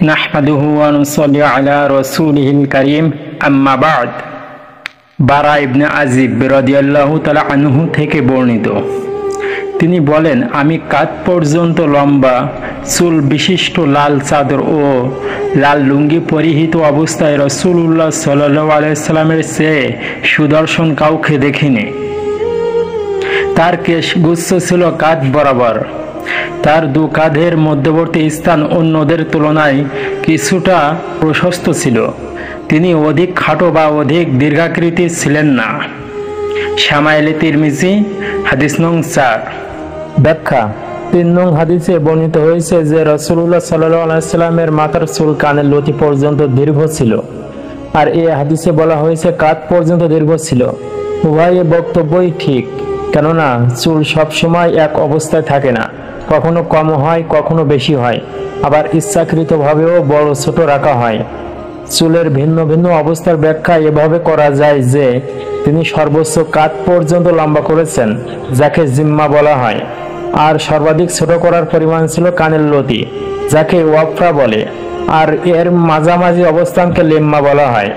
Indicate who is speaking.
Speaker 1: নাহমাদুহু ওয়া নুসাল্লি আলা রাসূলিহিল কারীম আম্মা বা'দ। বারা ইবনে আজিব রাদিয়াল্লাহু তাআলা আনহু থেকে বর্ণিত, তিনি বলেন, আমি কাঁধ পর্যন্ত লম্বা চুল বিশিষ্ট লাল চাদর ও লাল লুঙ্গি পরিহিত অবস্থায় রাসূলুল্লাহ সাল্লাল্লাহু আলাইহি সাল্লামের চেয়ে সুদর্শন কাউকে দেখিনি। তার কেশগুচ্ছ ছিল কাঁধ বরাবর। তার দু কাঁধের মধ্যবর্তী স্থান অন্যদের তুলনায় কিছুটা প্রশস্ত ছিল। তিনি অধিক খাটো বা অধিক দীর্ঘাকৃতির ছিলেন না। শামাইলে তিরমিজি হাদিস নং 4। ব্যাখ্যা: 3 নং হাদিসে বর্ণিত হয়েছে যে রাসূলুল্লাহ সাল্লাল্লাহু আলাইহি সাল্লামের মাথার চুল কানের লতি পর্যন্ত দীর্ঘ ছিল, আর এই হাদিসে বলা হয়েছে কাঁধ পর্যন্ত দীর্ঘ ছিল। উভয় বক্তব্যই ঠিক, কেননা চুল সবসময় এক অবস্থায় থাকে না, কখনো কম হয়, কখনো বেশি হয়, আবার ইচ্ছাকৃতভাবেও বড় ছোট রাখা হয়। চুলের ভিন্ন ভিন্ন অবস্থার ব্যাখ্যা এভাবে করা যায় যে তিনি সর্বোচ্চ কাঁধ পর্যন্ত লম্বা করেছেন, যাকে জিম্মা বলা হয়, আর সর্বাধিক ছোট করার পরিমাণ ছিল কানের লতি, যাকে ওয়াফরা বলে, আর এর মাঝামাঝি অবস্থানকে লিম্মা বলা হয়।